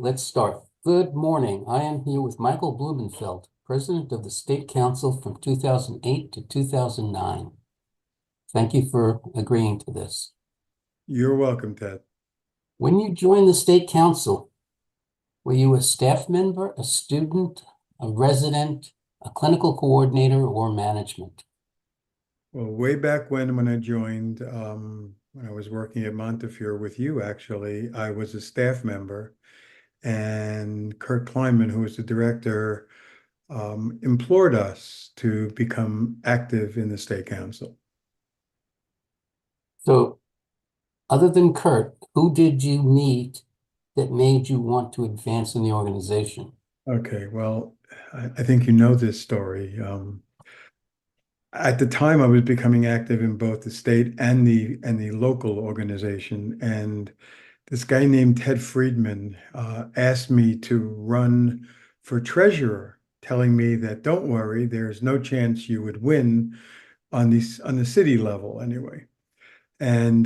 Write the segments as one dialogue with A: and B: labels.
A: let's start. Good morning. I am here with Michael Blumenfeld, President of the State Council from 2008 to 2009. Thank you for agreeing to this.
B: You're welcome, Ted.
A: When you joined the State Council, were you a staff member, a student, a resident, a clinical coordinator, or management?
B: Well, way back when I joined, when I was working at Montefiore with you, actually, I was a staff member, and Kurt Kleinman, who was the director, implored us to become active in the State Council.
A: So, other than Kurt, who did you meet that made you want to advance in the organization?
B: Okay, well, I think you know this story. At the time, I was becoming active in both the state and the local organization, and this guy named Ted Friedman asked me to run for treasurer, telling me that don't worry, there's no chance you would win on the city level anyway. And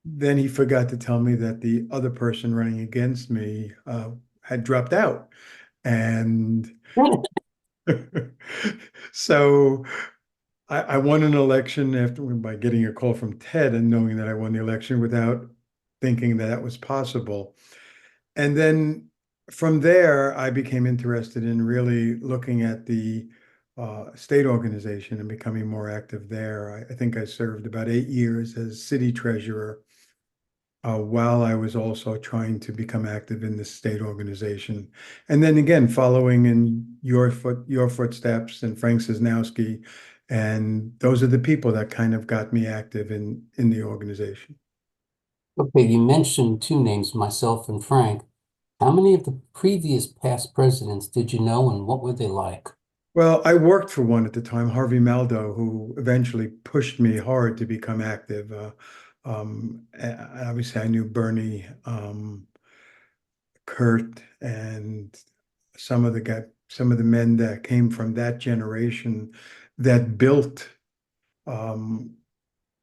B: then he forgot to tell me that the other person running against me had dropped out, and so I won an election by getting a call from Ted and knowing that I won the election without thinking that was possible. And then from there, I became interested in really looking at the state organization and becoming more active there. I think I served about 8 years as city treasurer while I was also trying to become active in the state organization. And then again, following in your footsteps and Frank Cisnowski, and those are the people that kind of got me active in the organization.
A: Okay, you mentioned two names, myself and Frank. How many of the previous past presidents did you know and what were they like?
B: Well, I worked for one at the time, Harvey Maldo, who eventually pushed me hard to become active. Obviously, I knew Bernie, Kurt, and some of the men that came from that generation that built um,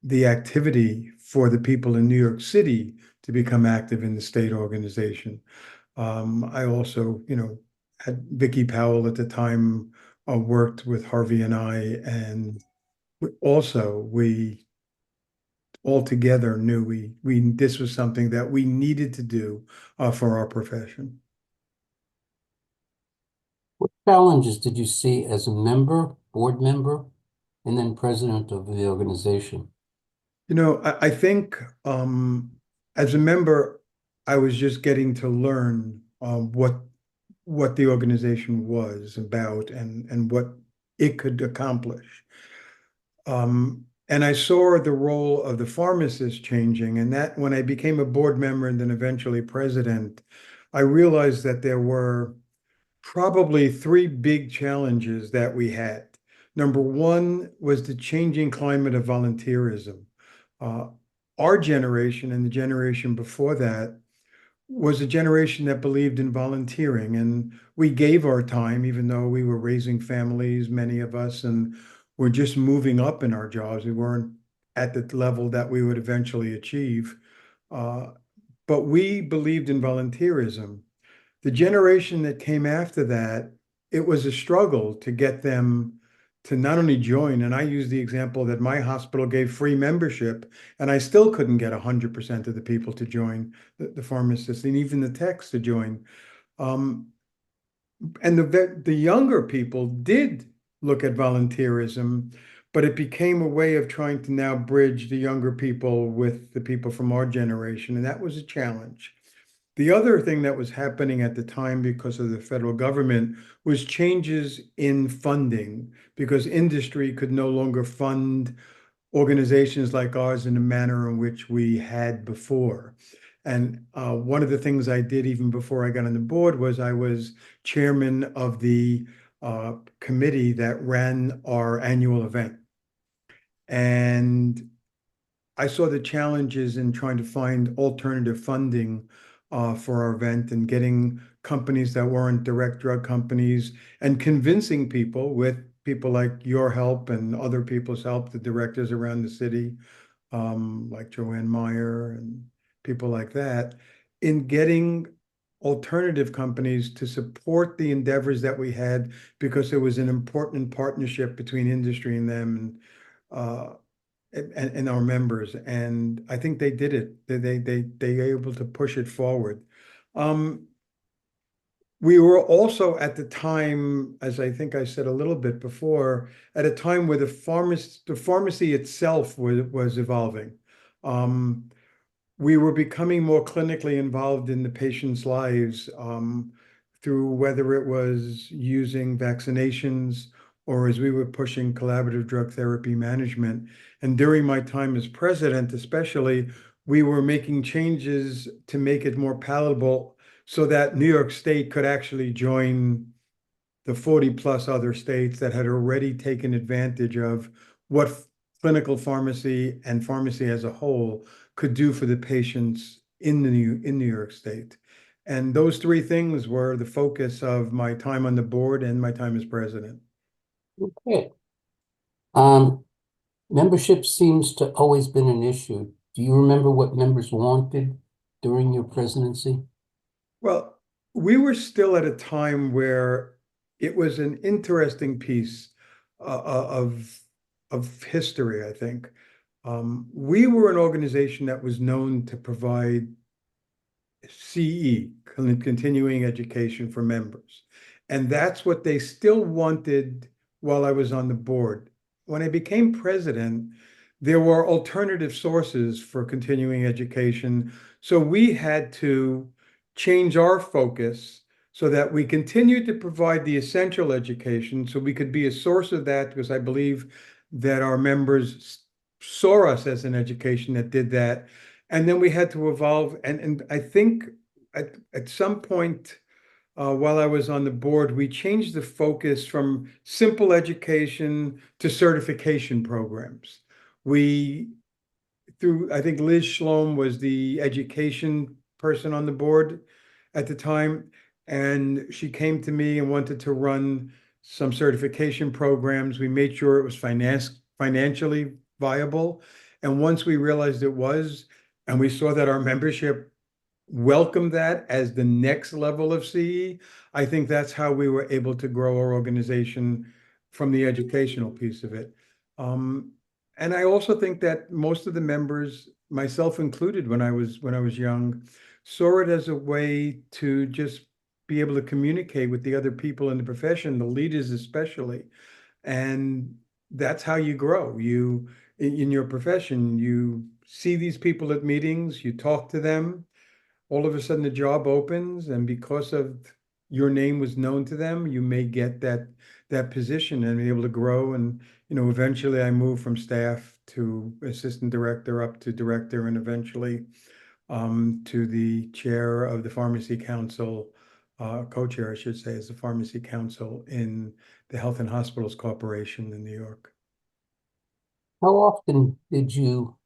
B: the activity for the people in New York City to become active in the state organization. I also, had Vicky Powell at the time worked with Harvey and I, and we all together knew we this was something that we needed to do for our profession.
A: What challenges did you see as a member, board member, and then president of the organization?
B: I think as a member, I was just getting to learn what the organization was about and what it could accomplish. And I saw the role of the pharmacist changing, and that when I became a board member and then eventually president, I realized that there were probably three big challenges that we had. Number one was the changing climate of volunteerism. Uh, our generation and the generation before that was a generation that believed in volunteering, and we gave our time, even though we were raising families, many of us, and were just moving up in our jobs. We weren't at the level that we would eventually achieve. Uh, but we believed in volunteerism. The generation that came after that, it was a struggle to get them to not only join, and I use the example that my hospital gave free membership, and I still couldn't get 100% of the people to join, the pharmacists, and even the techs to join. Um, and the younger people did look at volunteerism, but it became a way of trying to now bridge the younger people with the people from our generation, and that was a challenge. The other thing that was happening at the time because of the federal government was changes in funding because industry could no longer fund organizations like ours in the manner in which we had before. And one of the things I did even before I got on the board was I was chairman of the committee that ran our annual event. And I saw the challenges in trying to find alternative funding for our event and getting companies that weren't direct drug companies and convincing people with people like your help and other people's help, the directors around the city, like Joanne Meyer and people like that, in getting alternative companies to support the endeavors that we had because it was an important partnership between industry and them and our members. And I think they did it. They were able to push it forward. We were also at the time, as I think I said a little bit before, at a time where the pharmacy itself was evolving. We were becoming more clinically involved in the patient's lives through whether it was using vaccinations or as we were pushing collaborative drug therapy management. And during my time as president, especially, we were making changes to make it more palatable so that New York State could actually join the 40 plus other states that had already taken advantage of what clinical pharmacy and pharmacy as a whole could do for the patients in New York State. And those three things were the focus of my time on the board and my time as president.
A: Okay. Membership seems to always been an issue. Do you remember what members wanted during your presidency?
B: Well, we were still at a time where it was an interesting piece of history, I think. We were an organization that was known to provide CE, continuing education for members. And that's what they still wanted while I was on the board. When I became president, there were alternative sources for continuing education. So we had to change our focus so that we continued to provide the essential education so we could be a source of that, because I believe that our members saw us as an education that did that. And then we had to evolve. And I think at some point while I was on the board, we changed the focus from simple education to certification programs. We, I think Liz Schlom was the education person on the board at the time, and she came to me and wanted to run some certification programs. We made sure it was financially viable. And once we realized it was, and we saw that our membership welcomed that as the next level of CE, I think that's how we were able to grow our organization from the educational piece of it. And I also think that most of the members, myself included, when I was young, saw it as a way to just be able to communicate with the other people in the profession, the leaders especially. And that's how you grow. You, in your profession, you see these people at meetings, you talk to them. All of a sudden, the job opens, and because of your name was known to them, you may get that position and be able to grow. And eventually, I moved from staff to assistant director up to director, and eventually to the chair of the Pharmacy Council, co-chair, I should say, as the Pharmacy Council in the Health and Hospitals Corporation in New York.
A: How often did you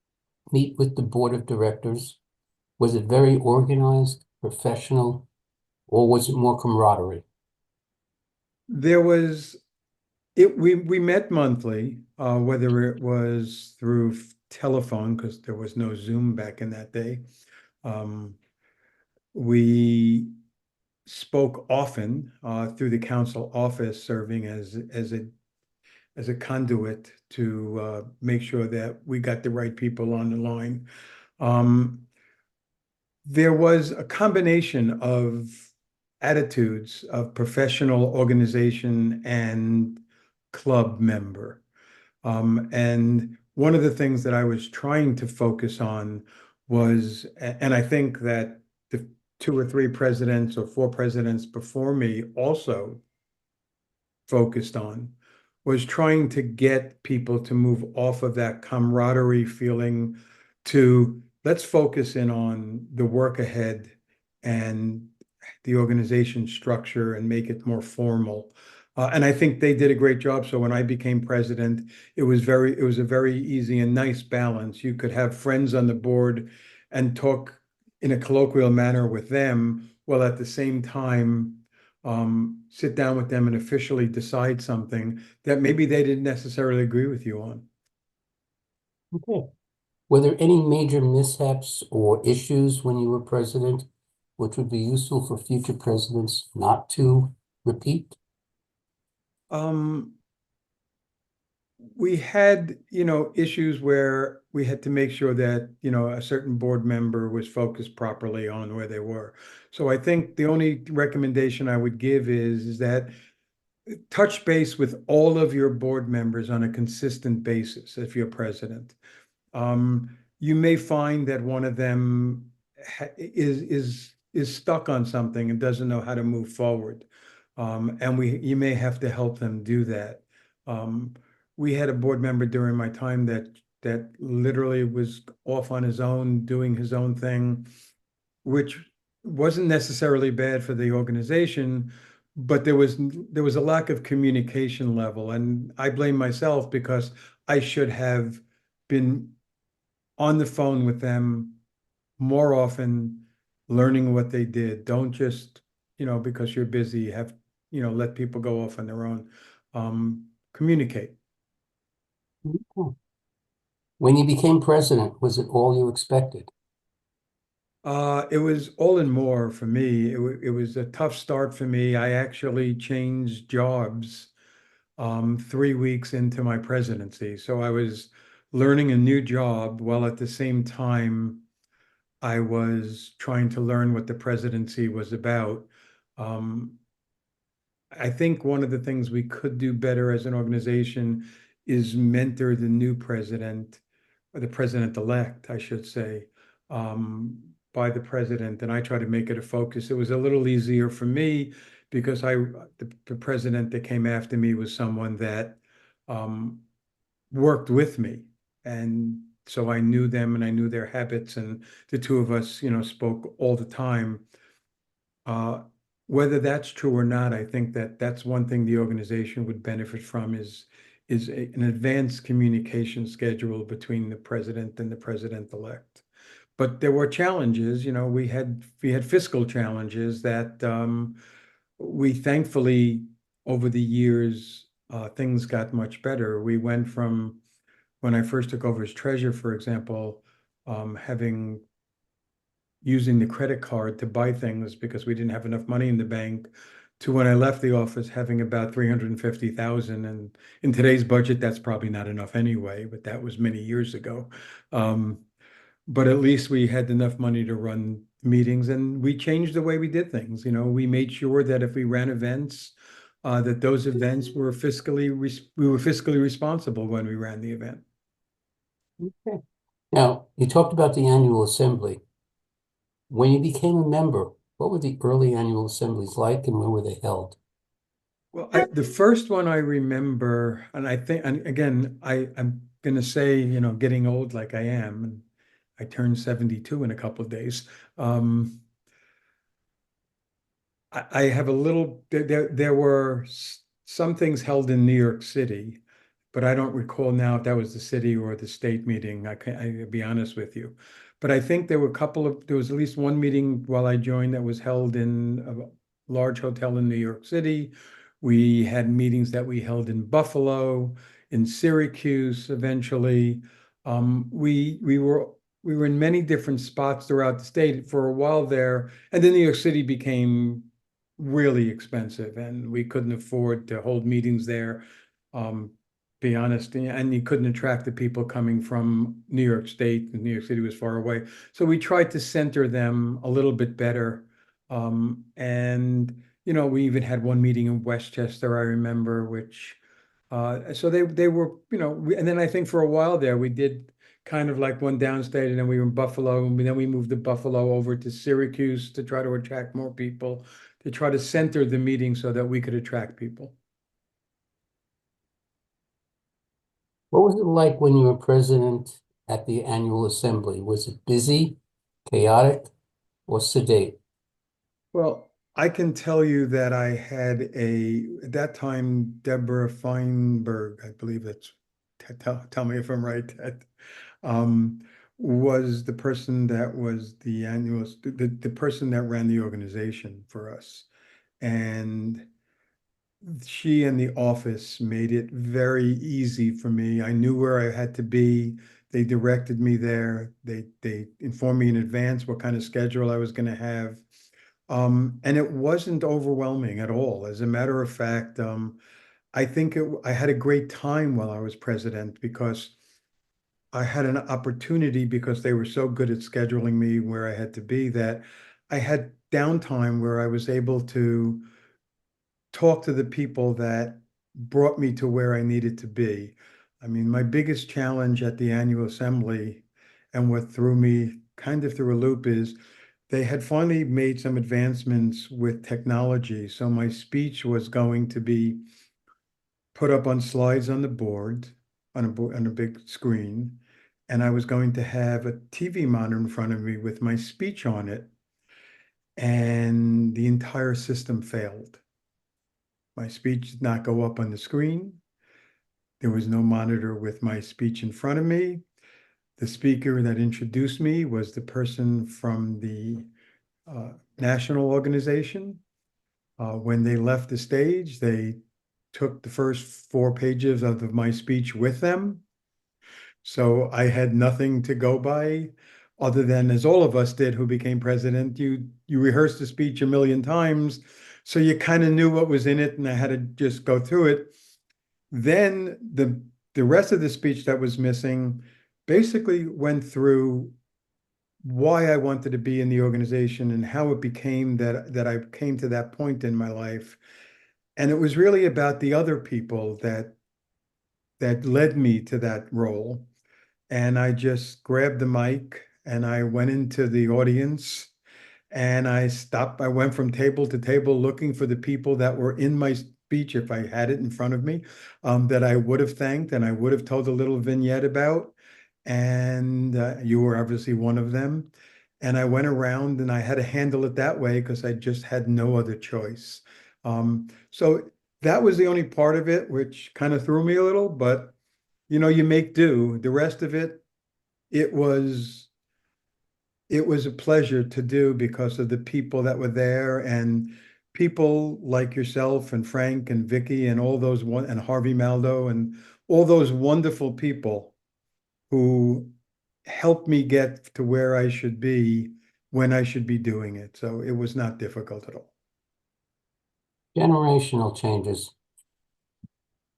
A: meet with the board of directors? Was it very organized, professional, or was it more camaraderie?
B: We met monthly, whether it was through telephone, because there was no Zoom back in that day. We spoke often through the council office, serving as a conduit to make sure that we got the right people on the line. There was a combination of attitudes of professional organization and club member. And one of the things that I was trying to focus on was, and I think that the 2 or 3 presidents or 4 presidents before me also focused on, was trying to get people to move off of that camaraderie feeling to let's focus in on the work ahead and the organization structure and make it more formal. And I think they did a great job. So when I became president, it was a very easy and nice balance. You could have friends on the board and talk in a colloquial manner with them, while at the same time sit down with them and officially decide something that maybe they didn't necessarily agree with you on.
A: Okay. Were there any major mishaps or issues when you were president? which would be useful for future presidents not to repeat?
B: Um, we had, issues where we had to make sure that, a certain board member was focused properly on where they were. So I think the only recommendation I would give is that touch base with all of your board members on a consistent basis if you're president. You may find that one of them is stuck on something and doesn't know how to move forward. And you may have to help them do that. Um, we had a board member during my time that literally was off on his own, doing his own thing, which wasn't necessarily bad for the organization, but there was a lack of communication level, and I blame myself because I should have been on the phone with them more often, learning what they did. Don't just, because you're busy, let people go off on their own. Communicate.
A: Okay. When you became president, was it all you expected?
B: It was all and more for me. It was a tough start for me. I actually changed jobs 3 weeks into my presidency. So I was learning a new job while at the same time I was trying to learn what the presidency was about. Um, I think one of the things we could do better as an organization is mentor the new president, or the president-elect, I should say, by the president. And I try to make it a focus. It was a little easier for me because the president that came after me was someone that um, worked with me. And so I knew them and I knew their habits. And the two of us, spoke all the time. Uh, Whether that's true or not, I think that that's one thing the organization would benefit from is an advanced communication schedule between the president and the president-elect. But there were challenges, we had fiscal challenges that we thankfully over the years things got much better. We went from when I first took over as treasurer, for example, having using the credit card to buy things because we didn't have enough money in the bank, to when I left the office having about 350,000. And in today's budget, that's probably not enough anyway, but that was many years ago. Um, but at least we had enough money to run meetings, and we changed the way we did things. We made sure that if we ran events, that those events were we were fiscally responsible when we ran the event.
A: Okay. Now, you talked about the annual assembly. When you became a member, what were the early annual assemblies like and where were they held?
B: Well, the first one I remember, and I think, and again, I'm gonna say, getting old like I am, and I turned 72 in a couple of days. I have a little, there were some things held in New York City, but I don't recall now if that was the city or the state meeting. I'll be honest with you. But I think there was at least one meeting while I joined that was held in a large hotel in New York City. We had meetings that we held in Buffalo, in Syracuse eventually. We were in many different spots throughout the state for a while there, and then New York City became really expensive, and we couldn't afford to hold meetings there. Um, be honest, and you couldn't attract the people coming from New York State, and New York City was far away. So we tried to center them a little bit better. And we even had one meeting in Westchester, I remember, which so they were, and then I think for a while there we did kind of like one downstate, and then we were in Buffalo, and then we moved to Buffalo over to Syracuse to try to attract more people, to try to center the meeting so that we could attract people.
A: What was it like when you were president at the annual assembly? Was it busy, chaotic, or sedate?
B: Well, I can tell you that I had at that time, Deborah Feinberg, I believe tell me if I'm right, that um, was the person that was the person that ran the organization for us. And she and the office made it very easy for me. I knew where I had to be. They directed me there. They informed me in advance what kind of schedule I was going to have. And it wasn't overwhelming at all. As a matter of fact, I think I had a great time while I was president because I had an opportunity because they were so good at scheduling me where I had to be that I had downtime where I was able to talk to the people that brought me to where I needed to be. I mean, my biggest challenge at the annual assembly and what threw me kind of through a loop is they had finally made some advancements with technology. So my speech was going to be put up on slides on the board, on a big screen, and I was going to have a TV monitor in front of me with my speech on it, and the entire system failed. My speech did not go up on the screen. There was no monitor with my speech in front of me. The speaker that introduced me was the person from the national organization. When they left the stage, they took the first 4 pages of my speech with them. So I had nothing to go by other than, as all of us did who became president, you rehearsed the speech a million times. So you kind of knew what was in it, and I had to just go through it. Then the rest of the speech that was missing basically went through why I wanted to be in the organization and how it became that I came to that point in my life. And it was really about the other people that led me to that role. And I just grabbed the mic and I went into the audience and I stopped. I went from table to table looking for the people that were in my speech, if I had it in front of me, that I would have thanked and I would have told a little vignette about. And you were obviously one of them. And I went around and I had to handle it that way because I just had no other choice. So that was the only part of it which kind of threw me a little, but you make do. The rest of it, it was it was a pleasure to do because of the people that were there and people like yourself and Frank and Vicky and all those one and Harvey Maldo and all those wonderful people who helped me get to where I should be when I should be doing it. So it was not difficult at all.
A: Generational changes.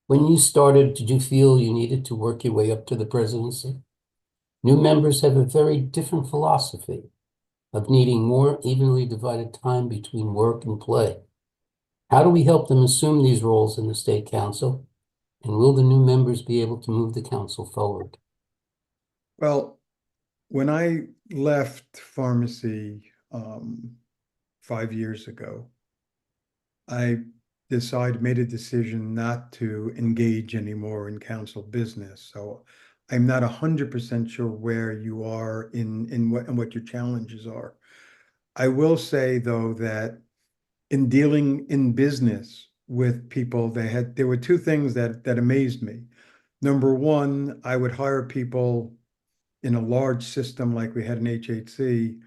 A: When you started, did you feel you needed to work your way up to the presidency? New members have a very different philosophy of needing more evenly divided time between work and play. How do we help them assume these roles in the state council? And will the new members be able to move the council forward?
B: Well, when I left pharmacy 5 years ago, I made a decision not to engage anymore in council business. So I'm not 100% sure where you are in what your challenges are. I will say though that in dealing in business with people, there were two things that amazed me. Number one, I would hire people in a large system like we had in HHC,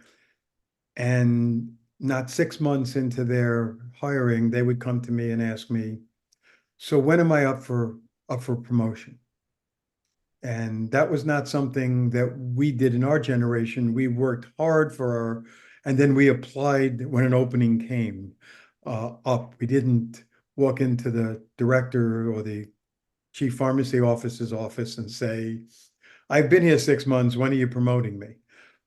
B: and not 6 months into their hiring, they would come to me and ask me, so when am I up for promotion? And that was not something that we did in our generation. We worked hard and then we applied when an opening came up. We didn't walk into the director or the chief pharmacy officer's office and say, I've been here 6 months, when are you promoting me?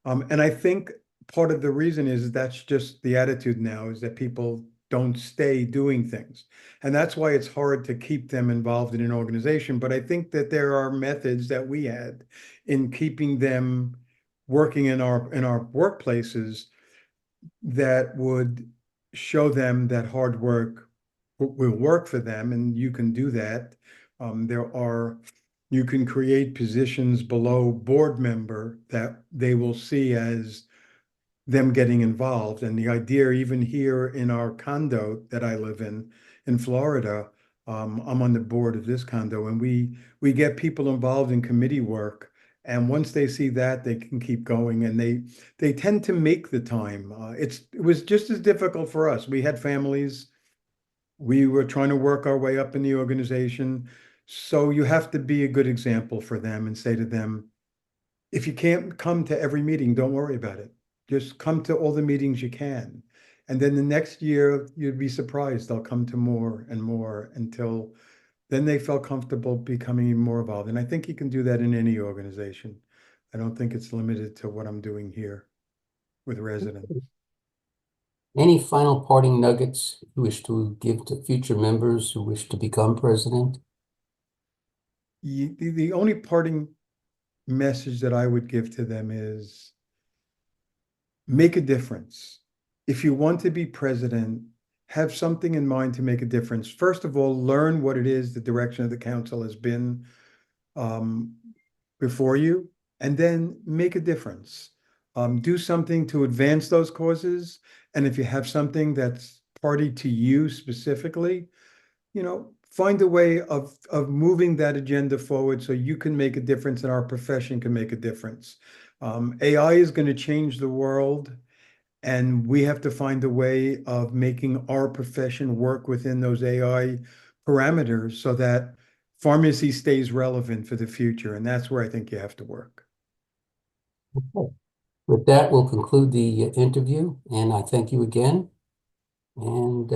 B: And I think part of the reason is that's just the attitude now, is that people don't stay doing things. And that's why it's hard to keep them involved in an organization. But I think that there are methods that we had in keeping them working in our workplaces that would show them that hard work will work for them, and you can do that. You can create positions below board member that they will see as them getting involved. And the idea, even here in our condo that I live in Florida, I'm on the board of this condo, and we get people involved in committee work. And once they see that, they can keep going, and they tend to make the time. It was just as difficult for us. We had families. We were trying to work our way up in the organization. So you have to be a good example for them and say to them, if you can't come to every meeting, don't worry about it. Just come to all the meetings you can. And then the next year, you'd be surprised, they'll come to more and more until then they felt comfortable becoming even more involved. And I think you can do that in any organization. I don't think it's limited to what I'm doing here with residents.
A: Any final parting nuggets you wish to give to future members who wish to become president?
B: The only parting message that I would give to them is make a difference. If you want to be president, have something in mind to make a difference. First of all, learn what it is the direction of the council has been before you, and then make a difference. Do something to advance those causes. And if you have something that's party to you specifically, find a way of moving that agenda forward so you can make a difference and our profession can make a difference. AI is going to change the world, and we have to find a way of making our profession work within those AI parameters so that pharmacy stays relevant for the future. And that's where I think you have to work.
A: Okay. With that, we'll conclude the interview, and I thank you again. And